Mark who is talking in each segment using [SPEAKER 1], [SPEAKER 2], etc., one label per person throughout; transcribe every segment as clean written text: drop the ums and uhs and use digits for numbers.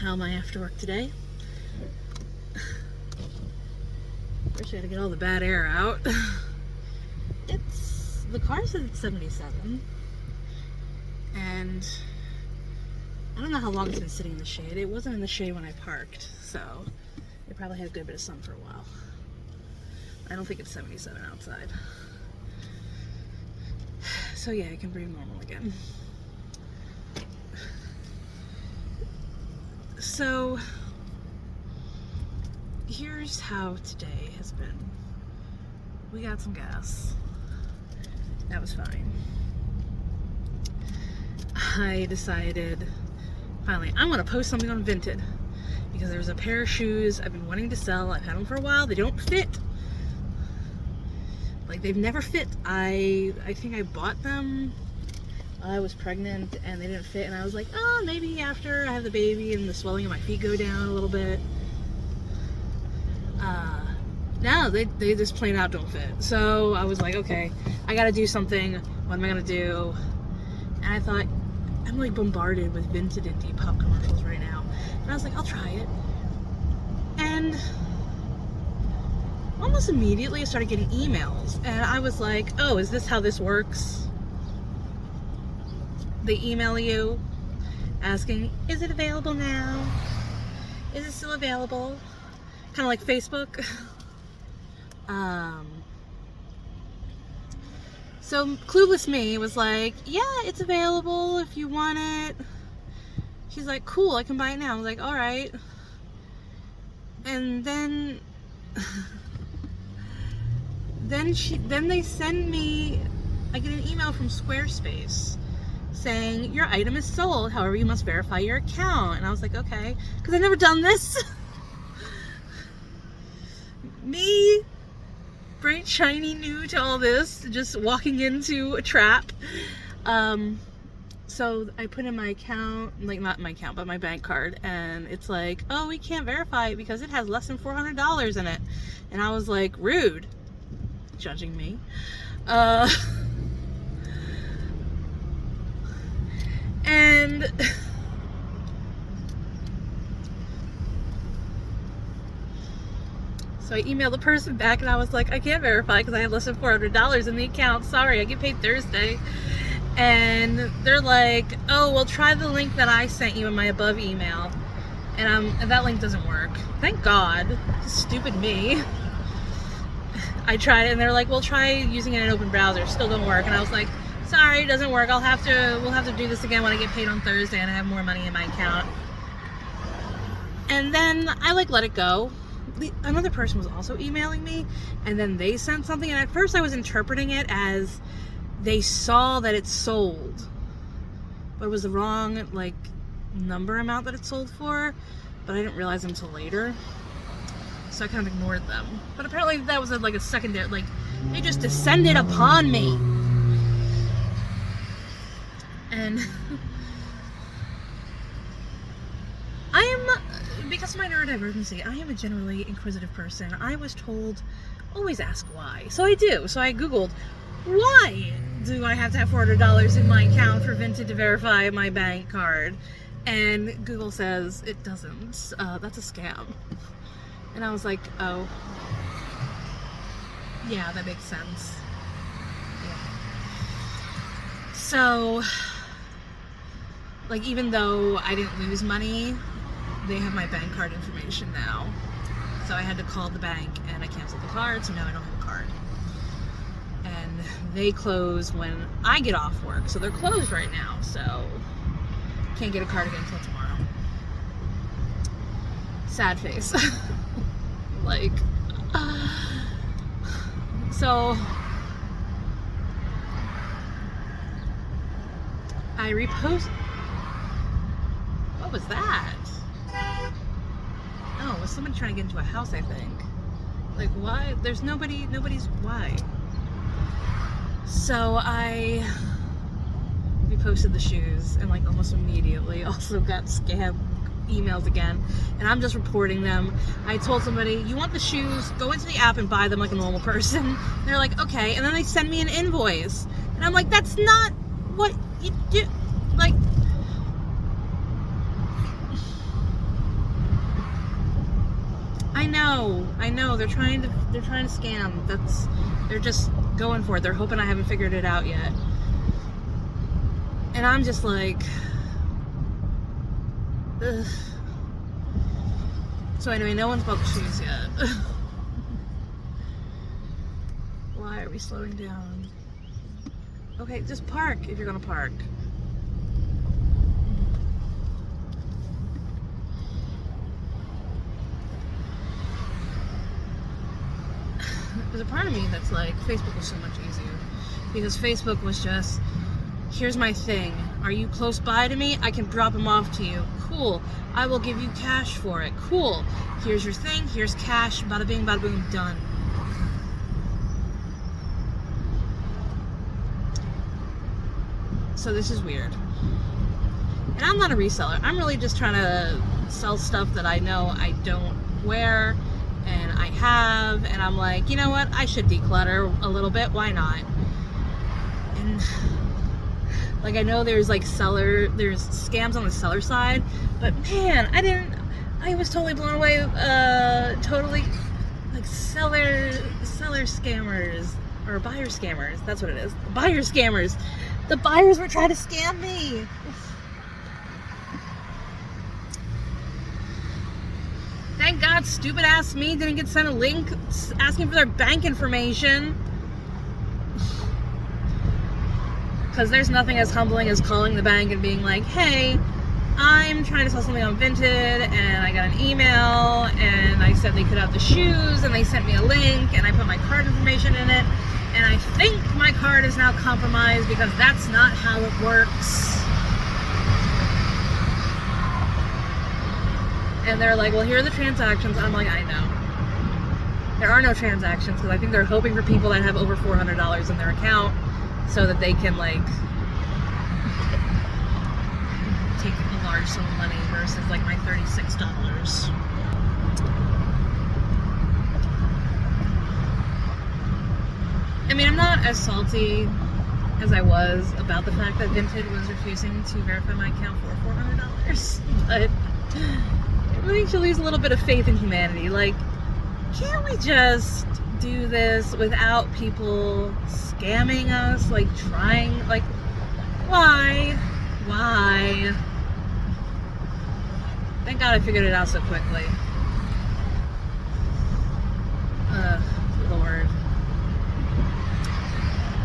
[SPEAKER 1] how am I after work today? First I gotta get all the bad air out. The car says it's 77, and I don't know how long it's been sitting in the shade. It wasn't in the shade when I parked, so it probably had a good bit of sun for a while. I don't think it's 77 outside. So yeah, I can breathe normal again. So here's how today has been. We got some gas. That was fine. I decided, finally, I'm gonna post something on Vinted because there's a pair of shoes I've been wanting to sell. I've had them for a while. They don't fit. Like, they've never fit. I think I bought them while I was pregnant and they didn't fit, and I was like, oh, maybe after I have the baby and the swelling of my feet go down a little bit. No, they just plain out don't fit. So I was like, okay, I gotta do something. What am I gonna do? And I thought, I'm like bombarded with Vinted and Depop commercials right now. And I was like, I'll try it. And almost immediately I started getting emails. And I was like, oh, is this how this works? They email you asking, is it available now? Is it still available? Kind of like Facebook. So clueless me was like, yeah, it's available if you want it. She's like, cool, I can buy it now. I was like, all right. And then then they send me, I get an email from Squarespace saying your item is sold, however you must verify your account. And I was like, okay, because I've never done this. Me, bright shiny new to all this, just walking into a trap. So I put in my account, like not my account, but my bank card, and it's like, oh, we can't verify it because it has less than $400 in it. And I was like, rude, judging me. And so I emailed the person back and I was like, I can't verify because I have less than $400 in the account. Sorry, I get paid Thursday. And they're like, oh, well, try the link that I sent you in my above email. And that link doesn't work. Thank God. Stupid me. I tried it and they're like, well, try using it in an open browser. Still don't work. And I was like, sorry, it doesn't work. We'll have to do this again when I get paid on Thursday and I have more money in my account. And then I let it go. Another person was also emailing me, and then they sent something, and at first I was interpreting it as they saw that it sold, but it was the wrong number amount that it sold for, but I didn't realize until later, so I kind of ignored them. But apparently that was a secondary, they just descended upon me. And because of my neurodivergency, I am a generally inquisitive person. I was told, always ask why. So I do. So I Googled, why do I have to have $400 in my account for Vinted to verify my bank card? And Google says it doesn't. That's a scam. And I was like, oh. Yeah, that makes sense. Yeah. So, even though I didn't lose money, they have my bank card information now. So I had to call the bank and I canceled the card, so now I don't have a card. And they close when I get off work, so they're closed right now, so can't get a card again until tomorrow. Sad face. So I repost. What was that? Oh, was somebody trying to get into a house, I think. Why? There's nobody's why. So I reposted the shoes and almost immediately also got scam emails again, and I'm just reporting them. I told somebody, you want the shoes, go into the app and buy them like a normal person. And they're like, okay, and then they send me an invoice. And I'm like, that's not what you do. I know. They're trying to scam. They're just going for it. They're hoping I haven't figured it out yet. And I'm just like, ugh. So anyway, no one's bought the shoes yet. Why are we slowing down? Okay, just park if you're gonna park. There's a part of me that's like, Facebook was so much easier. Because Facebook was just, here's my thing. Are you close by to me? I can drop them off to you. Cool. I will give you cash for it. Cool. Here's your thing. Here's cash. Bada bing, bada boom, done. So this is weird. And I'm not a reseller. I'm really just trying to sell stuff that I know I don't wear and I have, and I'm like, you know what? I should declutter a little bit. Why not? And like, I know there's like there's scams on the seller side, but man, I was totally blown away, totally, like seller scammers, or buyer scammers, that's what it is, buyer scammers. The buyers were trying to scam me. Thank God stupid ass me didn't get sent a link asking for their bank information. Because there's nothing as humbling as calling the bank and being like, hey, I'm trying to sell something on Vinted, and I got an email, and I said they could have the shoes, and they sent me a link, and I put my card information in it, and I think my card is now compromised because that's not how it works. And they're like, well, here are the transactions. I'm like, I know. There are no transactions, because I think they're hoping for people that have over $400 in their account, so that they can like take a large sum of money versus like my $36. I mean, I'm not as salty as I was about the fact that Vinted was refusing to verify my account for $400, but I think she lose a little bit of faith in humanity. Like, can't we just do this without people scamming us, like trying, like, why? Thank God I figured it out so quickly. Lord.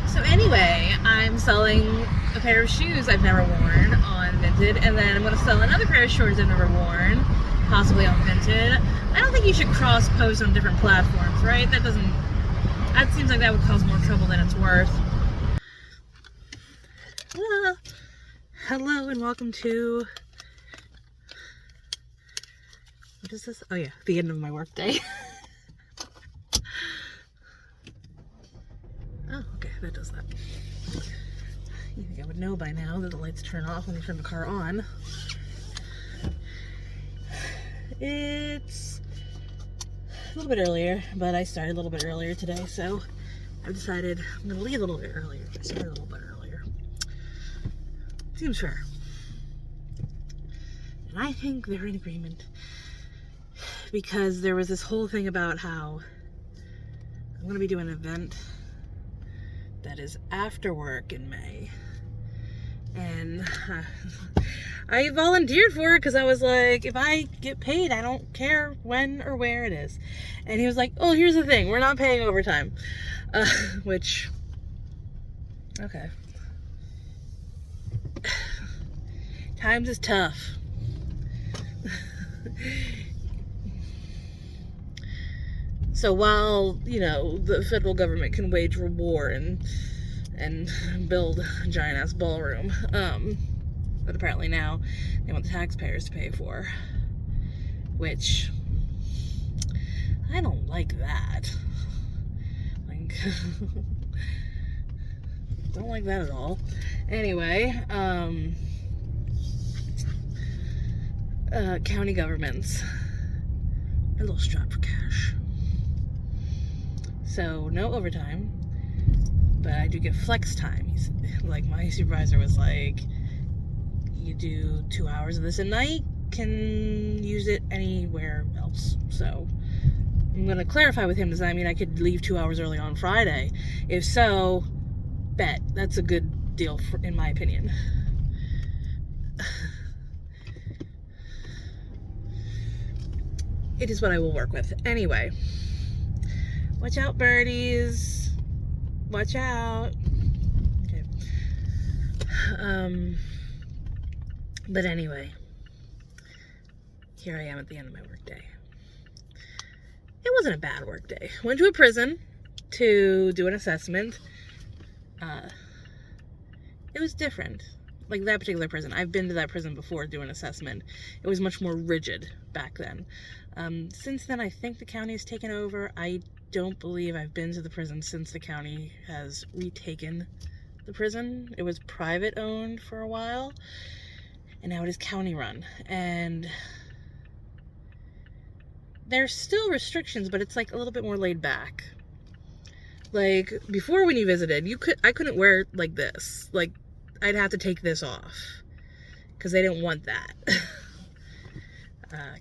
[SPEAKER 1] So anyway, I'm selling a pair of shoes I've never worn on Vinted, and then I'm going to sell another pair of shorts I've never worn, possibly on Vinted. I don't think you should cross-post on different platforms, right? That seems like that would cause more trouble than it's worth. Hello and welcome to, what is this? Oh yeah, the end of my work day. Oh, okay, that does that. You think I would know by now that the lights turn off when you turn the car on. It's a little bit earlier, but I started a little bit earlier today, so I've decided I'm going to leave a little bit earlier. I started a little bit earlier. Seems fair. And I think they're in agreement, because there was this whole thing about how I'm going to be doing an event that is after work in May, and I volunteered for it because I was like, if I get paid, I don't care when or where it is. And he was like, oh, here's the thing, we're not paying overtime. Which, okay. Times is tough. So while, you know, the federal government can wage a war and build a giant-ass ballroom, but apparently now they want the taxpayers to pay for, which I don't like that. Like, don't like that at all. Anyway, county governments are a little strapped for cash. So no overtime, but I do get flex time. Like, my supervisor was like, you do 2 hours of this a night, can use it anywhere else. So I'm going to clarify with him, does that mean I could leave 2 hours early on Friday? If so, bet. That's a good deal, in my opinion. It is what I will work with. Anyway, watch out, birdies. Watch out. Okay. But anyway, here I am at the end of my work day. It wasn't a bad work day. Went to a prison to do an assessment. It was different. Like that particular prison. I've been to that prison before to do an assessment. It was much more rigid back then. Since then, I think the county has taken over. I don't believe I've been to the prison since the county has retaken the prison. It was private owned for a while, and now it is county run. And there's still restrictions, but it's like a little bit more laid back. Like before, when you visited, I couldn't wear like this. Like I'd have to take this off because they didn't want that.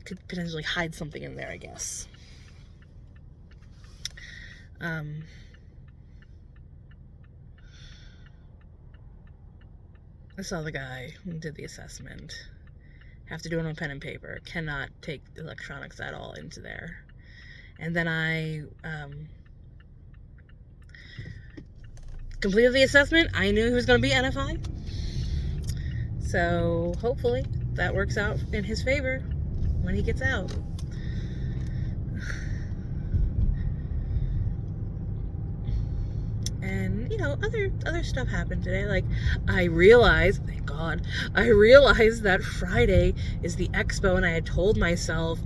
[SPEAKER 1] Could potentially hide something in there, I guess. I saw the guy who did the assessment. Have to do it on pen and paper. Cannot take electronics at all into there. And then I completed the assessment. I knew he was going to be NFI. So hopefully that works out in his favor when he gets out. And, you know, other stuff happened today. Like, I realized, thank God, that Friday is the expo, and I had told myself,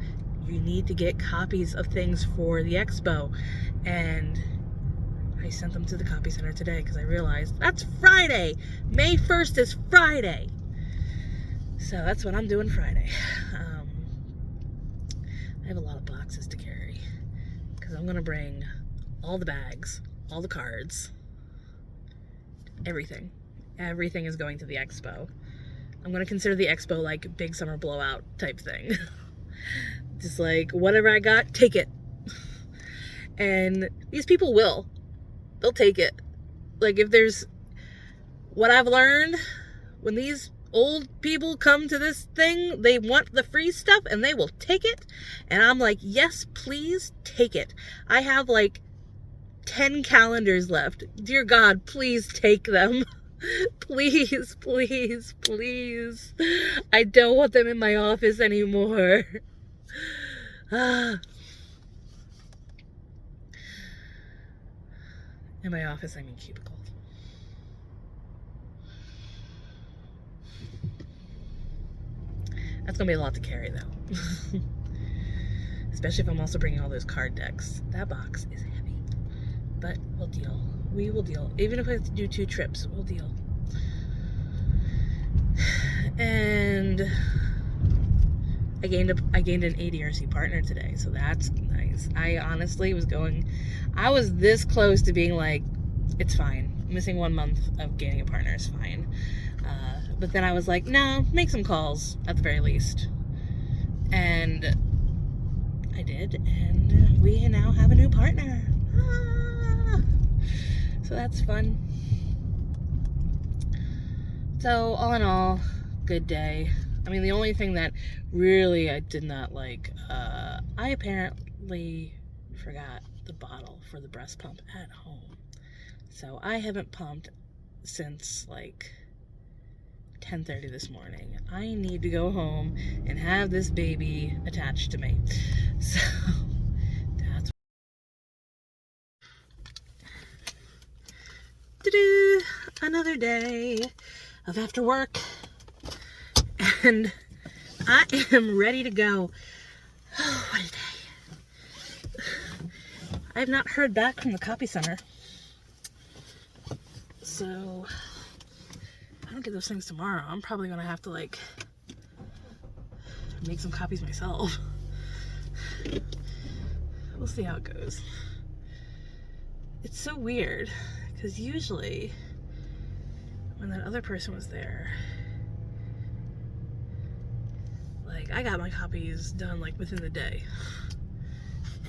[SPEAKER 1] you need to get copies of things for the expo. And I sent them to the copy center today because I realized that's Friday. May 1st is Friday. So that's what I'm doing Friday. I have a lot of boxes to carry because I'm going to bring all the bags, all the cards, everything. Everything is going to the expo. I'm going to consider the expo like big summer blowout type thing. Just like, whatever I got, take it. And these people will. They'll take it. Like, if there's... What I've learned, when these old people come to this thing, they want the free stuff, and they will take it. And I'm like, yes, please, take it. I have, like, 10 calendars left. Dear God, please take them. Please, please, please. I don't want them in my office anymore. In my office, I mean cubicle. That's gonna be a lot to carry, though. Especially if I'm also bringing all those card decks. That box is heavy. But we'll deal. We will deal. Even if I have to do 2 trips, we'll deal. And I gained an ADRC partner today, so that's nice. I honestly I was this close to being like, it's fine. Missing 1 month of gaining a partner is fine. But then I was like, no, make some calls at the very least. And I did, and we now have a new partner. So that's fun. So all in all, good day. I mean, the only thing that really I did not like, I apparently forgot the bottle for the breast pump at home. So I haven't pumped since like 10:30 this morning. I need to go home and have this baby attached to me. So that's another day of after work, and I am ready to go. Oh, what a day. I have not heard back from the copy center, so I don't get those things tomorrow. I'm probably gonna have to like make some copies myself. We'll see how it goes. It's so weird because usually when that other person was there, like, I got my copies done like within the day,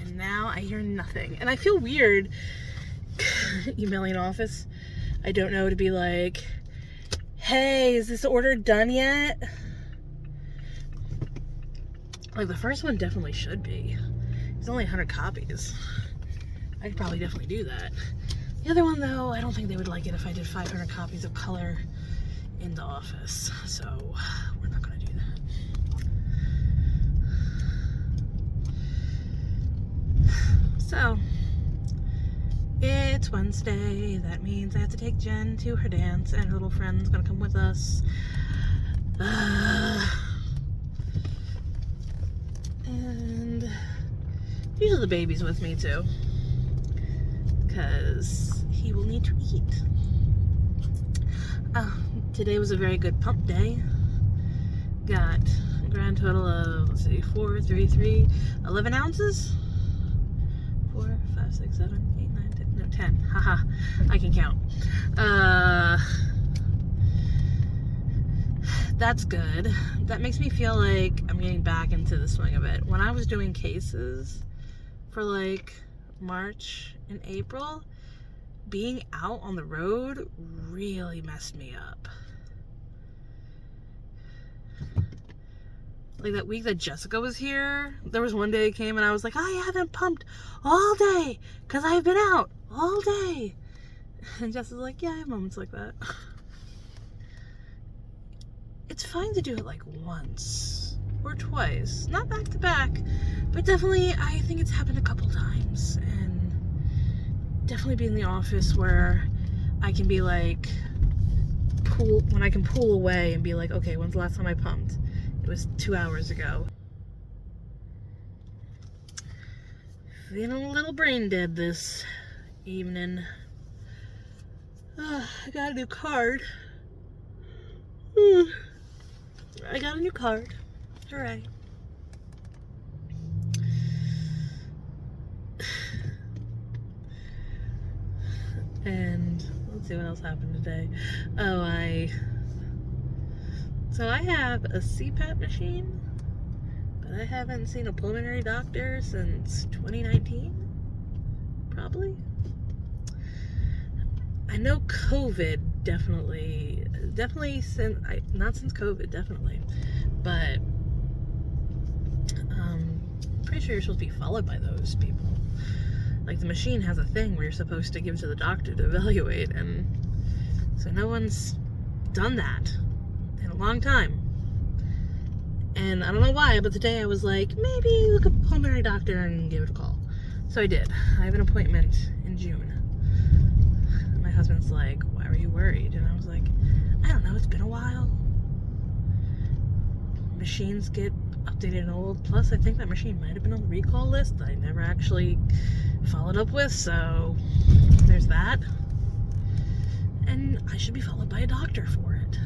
[SPEAKER 1] And now I hear nothing. And I feel weird emailing office. I don't know, to be like, hey, is this order done yet? Like, the first one definitely should be. It's only 100 copies. I could probably definitely do that. The other one, though, I don't think they would like it if I did 500 copies of color in the office. So, we're not going to do that. So, it's Wednesday. That means I have to take Jen to her dance, and her little friend's going to come with us. And usually the baby's with me, too. Because he will need to eat. Today was a very good pump day. Got a grand total of, 11 ounces? 4, 5, 6, 7, 8, 9, 10, no, 10. Haha, I can count. That's good. That makes me feel like I'm getting back into the swing of it. When I was doing cases for like March and April, being out on the road really messed me up. Like that week that Jessica was here, there was one day it came and I was like, I haven't pumped all day because I've been out all day. And Jessica's like, yeah, I have moments like that. It's fine to do it like once or twice, not back to back, but definitely I think it's happened a couple times. And definitely be in the office where I can be like, when I can pull away and be like, okay, when's the last time I pumped? It was 2 hours ago. Feeling a little brain dead this evening. I got a new card. I got a new card. Hooray. And let's see what else happened today. So I have a CPAP machine, but I haven't seen a pulmonary doctor since 2019, probably. I know COVID definitely not since COVID, definitely, but pretty sure you're supposed to be followed by those people. Like the machine has a thing where you're supposed to give to the doctor to evaluate, and so no one's done that in a long time. And I don't know why, but today I was like, maybe look up a pulmonary doctor and give it a call. So I did. I have an appointment in June. And my husband's like, why were you worried? And I was like, I don't know, it's been a while. Machines get updated and old. Plus, I think that machine might have been on the recall list that I never actually followed up with, so there's that. And I should be followed by a doctor for it.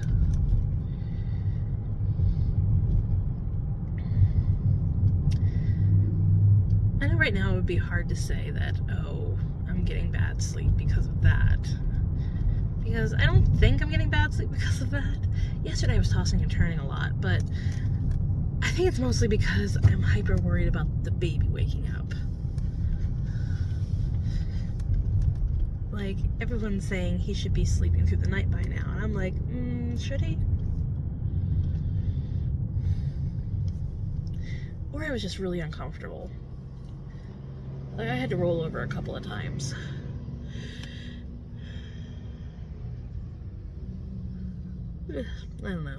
[SPEAKER 1] I know right now it would be hard to say that, oh, I'm getting bad sleep because of that. Because I don't think I'm getting bad sleep because of that. Yesterday I was tossing and turning a lot, but I think it's mostly because I'm hyper worried about the baby waking up. Like, everyone's saying he should be sleeping through the night by now, and I'm like, should he? Or I was just really uncomfortable. Like, I had to roll over a couple of times. I don't know.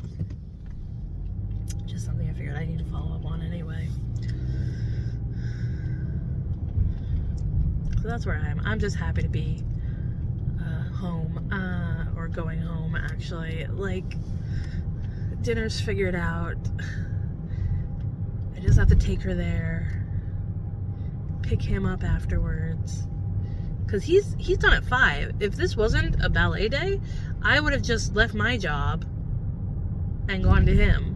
[SPEAKER 1] Just something I figured I need to follow up on anyway. So that's where I am. I'm just happy to be home, or going home, actually. Like, dinner's figured out. I just have to take her there, pick him up afterwards, because he's done at 5. If this wasn't a ballet day, I would have just left my job and gone to him.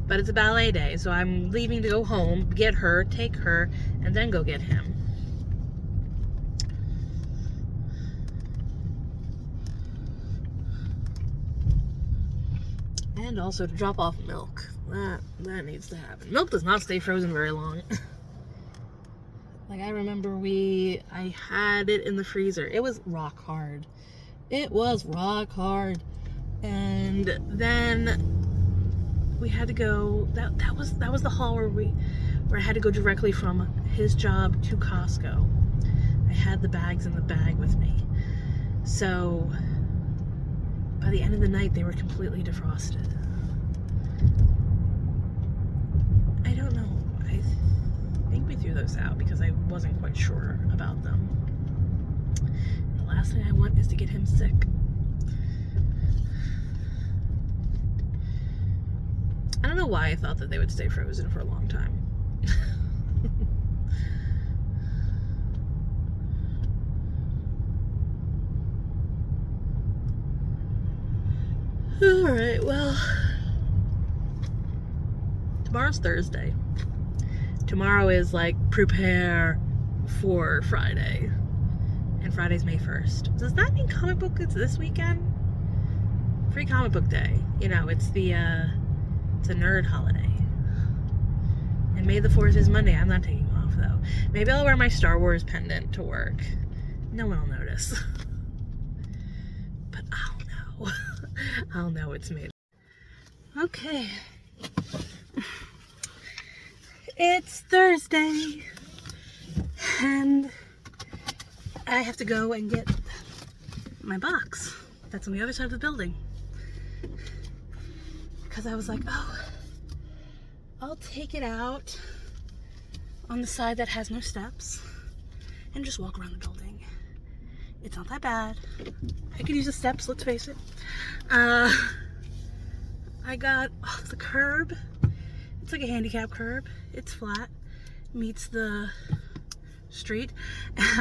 [SPEAKER 1] But it's a ballet day, so I'm leaving to go home, get her, take her, and then go get him. And also to drop off milk. That needs to happen. Milk does not stay frozen very long. Like, I remember I had it in the freezer. It was rock hard. It was rock hard. And then we had to go, that was the haul where I had to go directly from his job to Costco. I had the bags in the bag with me. So by the end of the night, they were completely defrosted. I don't know. I think we threw those out because I wasn't quite sure about them. The last thing I want is to get him sick. I don't know why I thought that they would stay frozen for a long time. Alright, well, tomorrow's Thursday. Tomorrow is like prepare for Friday. And Friday's May 1st. Does that mean comic book is this weekend? Free comic book day. You know, it's it's a nerd holiday. And May the 4th is Monday. I'm not taking off though. Maybe I'll wear my Star Wars pendant to work. No one will notice. But I'll know. I'll know it's made. Okay. It's Thursday. And I have to go and get my box. That's on the other side of the building. Because I was like, oh, I'll take it out on the side that has no steps and just walk around the building. It's not that bad. I could use the steps, let's face it. I got the curb. It's like a handicap curb. It's flat, meets the street.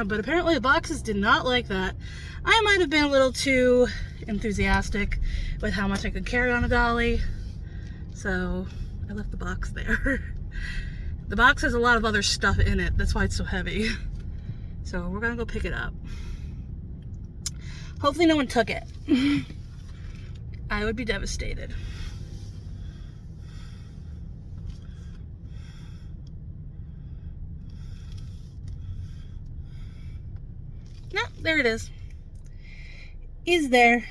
[SPEAKER 1] But apparently the boxes did not like that. I might have been a little too enthusiastic with how much I could carry on a dolly. So I left the box there. The box has a lot of other stuff in it. That's why it's so heavy. So we're gonna go pick it up. Hopefully no one took it. I would be devastated. No, there it is. Is there.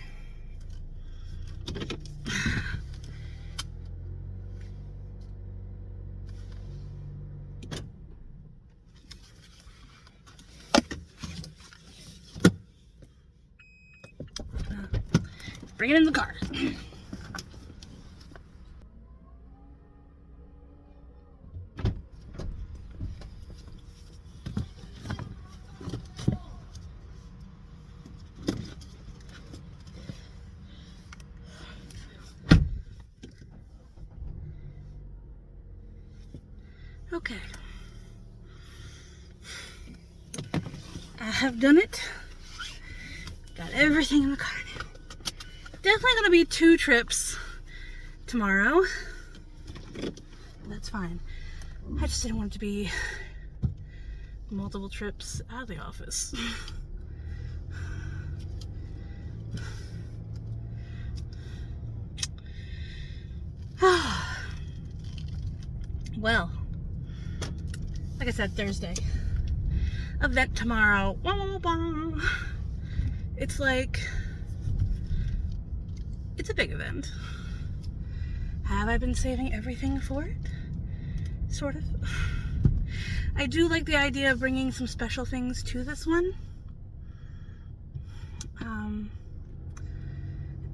[SPEAKER 1] Bring it in the car. Okay. I have done it. Got everything in the car now. Definitely gonna be 2 trips tomorrow. That's fine. I just didn't want it to be multiple trips out of the office. Well, like I said, Thursday. Event tomorrow. It's like, it's a big event. Have I been saving everything for it? Sort of. I do like the idea of bringing some special things to this one.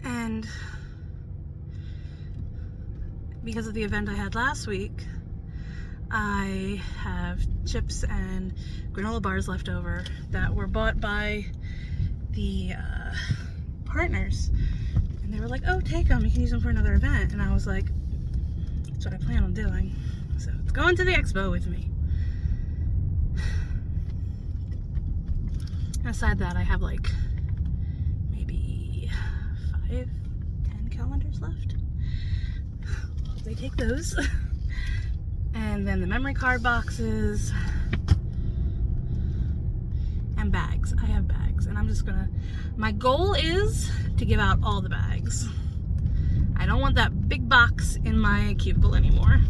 [SPEAKER 1] And because of the event I had last week, I have chips and granola bars left over that were bought by the partners. And they were like, oh, take them, you can use them for another event. And I was like, that's what I plan on doing. So it's going to the expo with me. And aside that, I have like maybe 5-10 calendars left. They take those. And then the memory card boxes and bags. I have bags, and I'm just gonna, my goal is to give out all the bags. I don't want that big box in my cubicle anymore.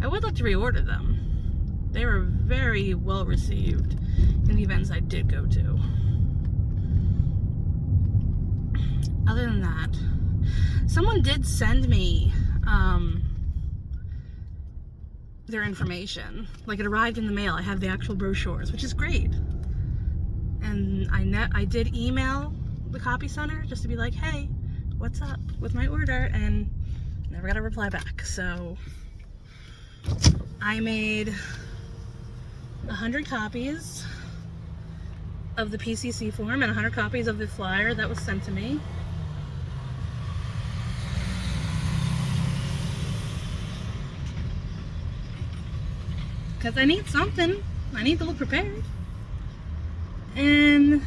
[SPEAKER 1] I would like to reorder them, They were very well received in the events I did go to. Other than that, someone did send me their information. Like, it arrived in the mail. I have the actual brochures, which is great. And I did email the copy center just to be like, hey, what's up with my order? And never got a reply back. So I made 100 copies of the PCC form and 100 copies of the flyer that was sent to me. Because I need something. I need to look prepared. And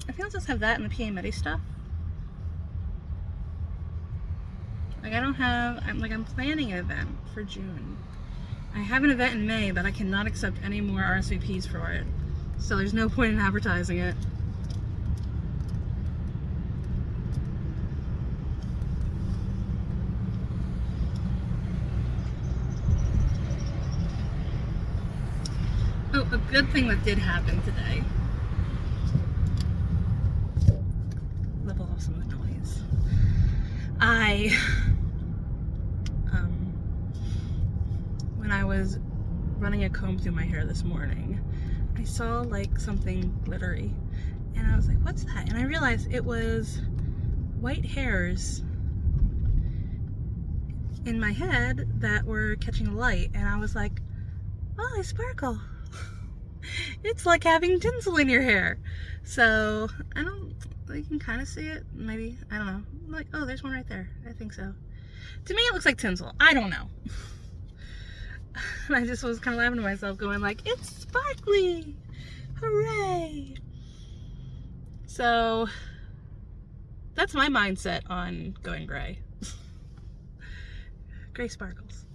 [SPEAKER 1] I think I'll just have that and the PA Medi stuff. Like, I'm planning an event for June. I have an event in May, but I cannot accept any more RSVPs for it. So there's no point in advertising it. Oh, a good thing that did happen today. Level off some of the noise. When I was running a comb through my hair this morning, I saw like something glittery, and I was like, what's that? And I realized it was white hairs in my head that were catching light, and I was like, oh, they sparkle. It's like having tinsel in your hair. So you can kind of see it, maybe, I don't know. I'm like, oh, there's one right there. I think so. To me, it looks like tinsel. I don't know. And I just was kind of laughing to myself, going like, it's sparkly! Hooray! So that's my mindset on going gray. Gray sparkles.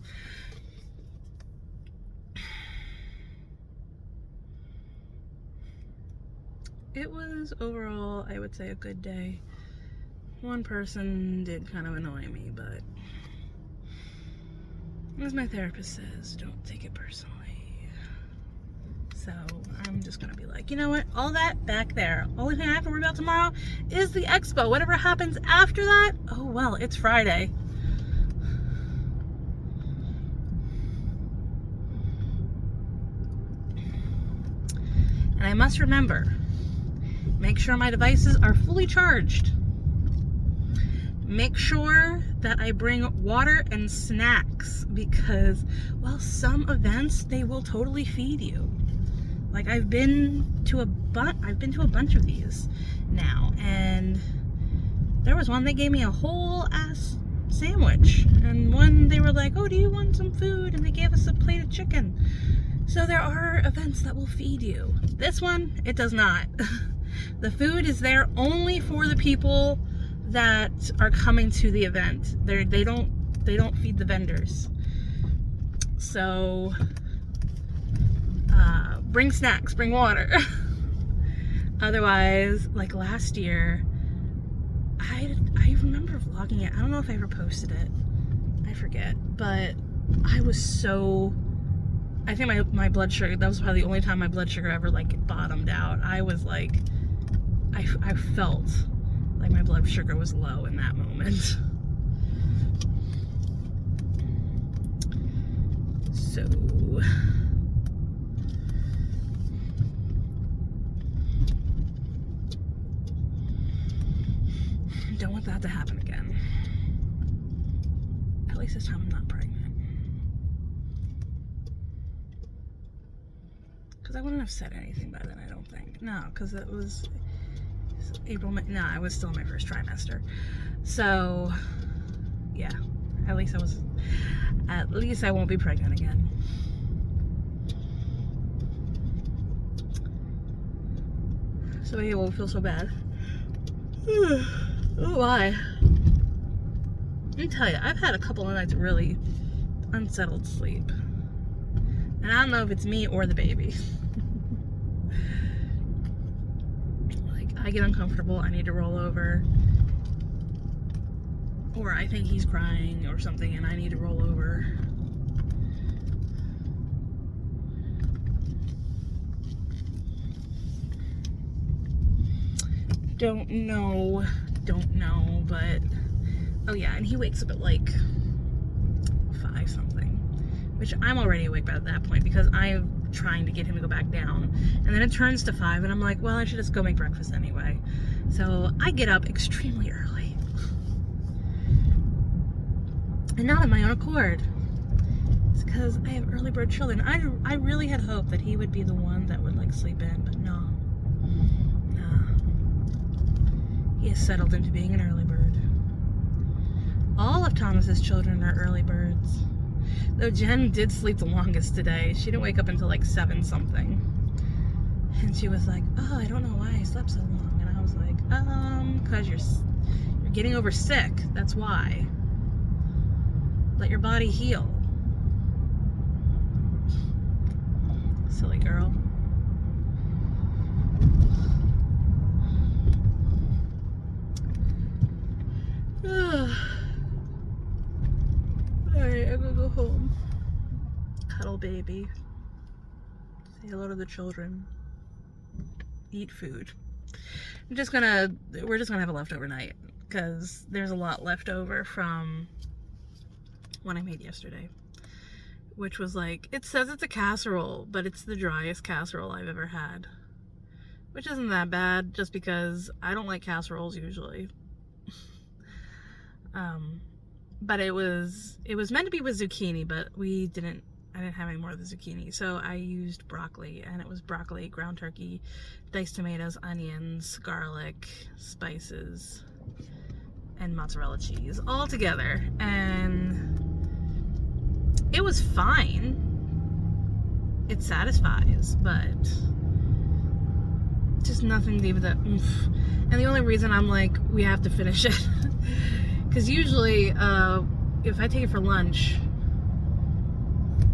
[SPEAKER 1] It was overall, I would say, a good day. One person did kind of annoy me, but as my therapist says, don't take it personally. So I'm just gonna be like, you know what? All that back there. Only thing I have to worry about tomorrow is the expo. Whatever happens after that, oh well, it's Friday. And I must remember, make sure my devices are fully charged. Make sure that I bring water and snacks, because, well, some events, they will totally feed you. Like, I've been to a bunch of these now, and there was one, they gave me a whole ass sandwich, and one they were like, oh, do you want some food? And they gave us a plate of chicken. So there are events that will feed you. This one, it does not. The food is there only for the people that are coming to the event. They don't feed the vendors. So bring snacks, bring water. Otherwise, like last year, I remember vlogging it. I don't know if I ever posted it. I forget. But I was so, I think my blood sugar, that was probably the only time my blood sugar ever like bottomed out. I was like, I felt like my blood sugar was low in that moment. So don't want that to happen again. At least this time I'm not pregnant. Because I wouldn't have said anything by then, I don't think. No, because it was April, May. No, I was still in my first trimester. So, yeah. At least I won't be pregnant again. So maybe it won't feel so bad. Oh, why? Let me tell you, I've had a couple of nights of really unsettled sleep. And I don't know if it's me or the baby. Like, I get uncomfortable, I need to roll over. Or I think he's crying or something and I need to roll over. Don't know, but oh yeah, and he wakes up at like 5 something, which I'm already awake by that point because I'm trying to get him to go back down, and then it turns to 5 and I'm like, well, I should just go make breakfast anyway. So I get up extremely early, and not on my own accord. It's because I have early bird children. I really had hoped that he would be the one that would like sleep in, but no. He has settled into being an early bird. All of Thomas's children are early birds. Though Jen did sleep the longest today. She didn't wake up until like 7 something. And she was like, oh, I don't know why I slept so long. And I was like, because you're getting over sick. That's why. Let your body heal. Silly girl. Alright, I'm gonna go home. Cuddle baby. Say hello to the children. Eat food. We're just gonna have a leftover night because there's a lot left over from what I made yesterday, which was like, it says it's a casserole, but it's the driest casserole I've ever had, which isn't that bad just because I don't like casseroles usually. But it was meant to be with zucchini, but I didn't have any more of the zucchini, so I used broccoli, and it was broccoli, ground turkey, diced tomatoes, onions, garlic, spices, and mozzarella cheese all together, and it was fine. It satisfies, but just nothing to give it that oomph. And the only reason I'm like, we have to finish it because usually if I take it for lunch,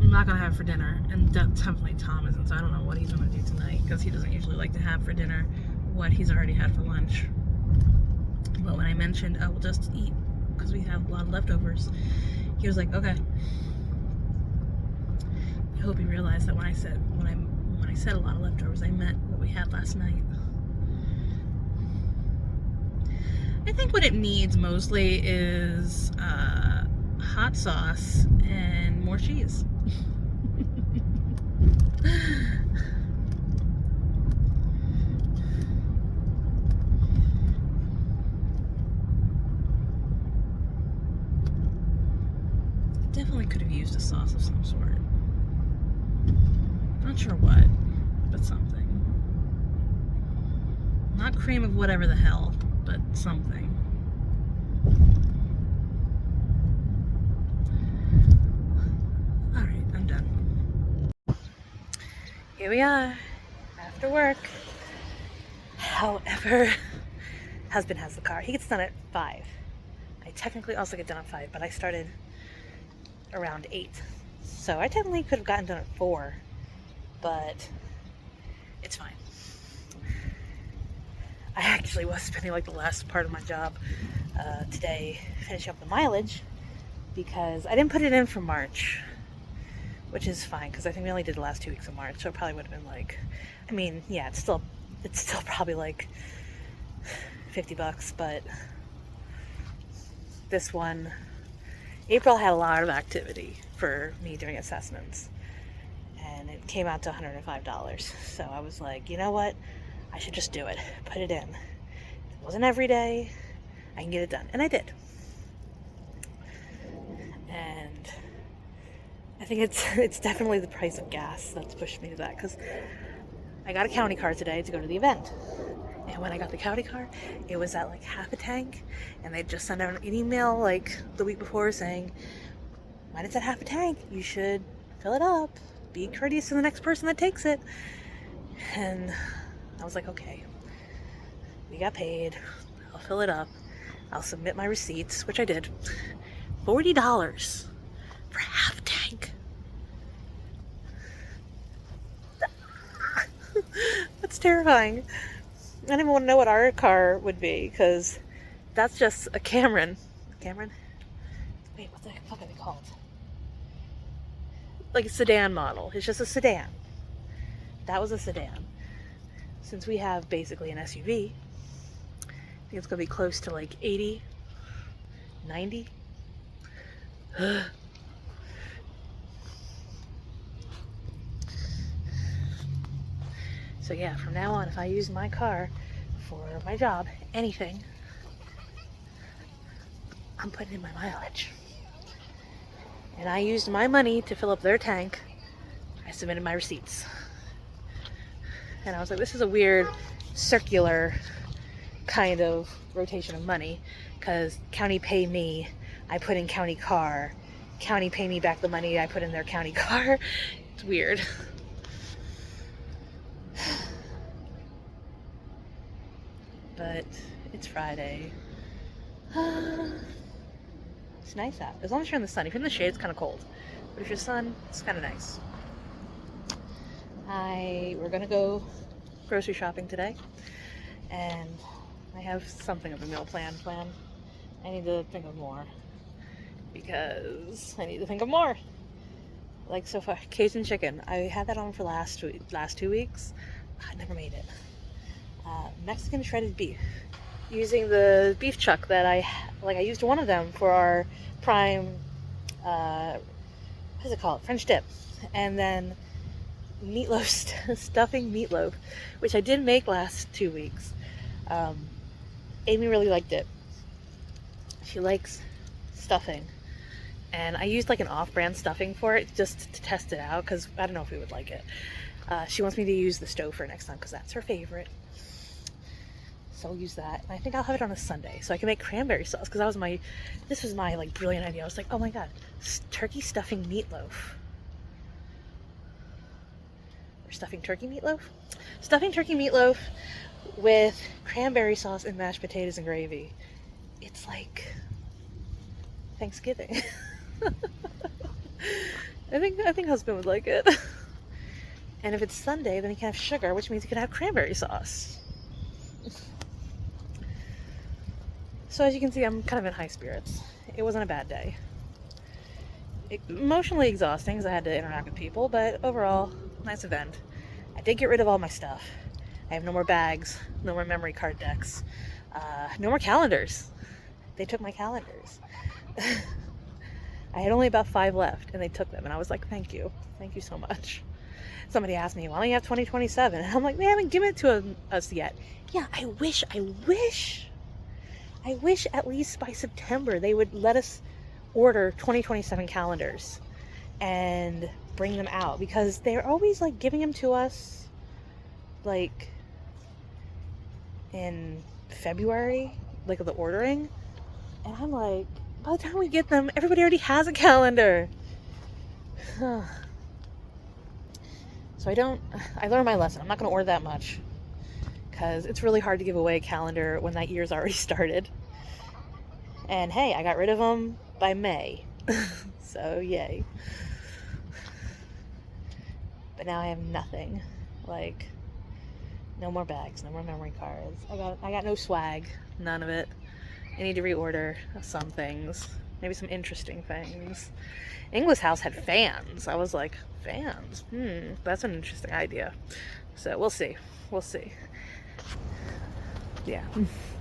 [SPEAKER 1] I'm not gonna have it for dinner, and definitely Tom isn't, so I don't know what he's gonna do tonight because he doesn't usually like to have for dinner what he's already had for lunch. But when I mentioned, oh, we'll just eat because we have a lot of leftovers, he was like, okay. I hope he realized that when I said a lot of leftovers, I meant what we had last night. I think what it needs mostly is hot sauce and more cheese. Definitely could have used a sauce of some sort. Not sure what, but something. Not cream of whatever the hell, but something. Alright, I'm done. Here we are, after work. However, husband has the car. He gets done at 5. I technically also get done at 5, but I started around 8. So I technically could have gotten done at 4, but it's fine. I actually was spending like the last part of my job today finishing up the mileage because I didn't put it in for March, which is fine because I think we only did the last 2 weeks of March, so it probably would have been like, I mean, yeah, it's still probably like $50, but this one, April had a lot of activity for me doing assessments, and it came out to $105. So I was like, you know what? I should just do it. Put it in. It wasn't every day. I can get it done. And I did. And I think it's definitely the price of gas that's pushed me to that, because I got a county car today to go to the event. And when I got the county car, it was at like half a tank, and they just sent out an email like the week before saying, when it's at half a tank, you should fill it up. Be courteous to the next person that takes it. And I was like, okay, we got paid. I'll fill it up. I'll submit my receipts, which I did. $40 for half a tank. That's terrifying. I didn't even want to know what our car would be, because that's just a Cameron. Cameron? Wait, what the fuck are they called? Like a sedan model. It's just a sedan. That was a sedan. Since we have basically an SUV, think it's gonna be close to like 80, 90. So yeah, from now on, if I use my car for my job, anything, I'm putting in my mileage. And I used my money to fill up their tank. I submitted my receipts. And I was like, this is a weird circular kind of rotation of money, because county pay me, I put in county car, county pay me back the money I put in their county car. It's weird. But it's Friday. It's nice out. As long as you're in the sun. If you're in the shade, it's kind of cold. But if you're sun, it's kind of nice. We're gonna go grocery shopping today, and I have something of a meal plan planned. I need to think of more, because I need to think of more. Like so far, Cajun chicken. I had that on for last 2 weeks. I never made it. Mexican shredded beef, using the beef chuck that I used one of them for our prime, what is it called? French dip. And then meatloaf, stuffing meatloaf, which I did make last 2 weeks. Amy really liked it. She likes stuffing. And I used like an off-brand stuffing for it just to test it out, because I don't know if we would like it. She wants me to use the Stouffer next time because that's her favorite. So I'll use that. And I think I'll have it on a Sunday so I can make cranberry sauce, because this was my like brilliant idea. I was like, oh my god, turkey stuffing meatloaf. Or stuffing turkey meatloaf? Stuffing turkey meatloaf with cranberry sauce and mashed potatoes and gravy. It's like Thanksgiving. I think husband would like it. And if it's Sunday, then he can have sugar, which means he can have cranberry sauce. So as you can see, I'm kind of in high spirits. It wasn't a bad day. Emotionally exhausting because I had to interact with people, but overall, nice event. I did get rid of all my stuff. I have no more bags, no more memory card decks, no more calendars. They took my calendars. I had only about 5 left, and they took them, and I was like, thank you so much. Somebody asked me, why don't you have 2027? And I'm like, they haven't given it to us yet. Yeah, I wish at least by September they would let us order 2027 calendars and bring them out, because they're always like giving them to us like in February, like the ordering, and I'm like, by the time we get them, everybody already has a calendar. So I learned my lesson. I'm not going to order that much, because it's really hard to give away a calendar when that year's already started. And hey, I got rid of them by May. So yay. But now I have nothing. Like, no more bags, no more memory cards. I got no swag, none of it. I need to reorder some things, maybe some interesting things. English House had fans. I was like, fans? That's an interesting idea. So we'll see. Yeah.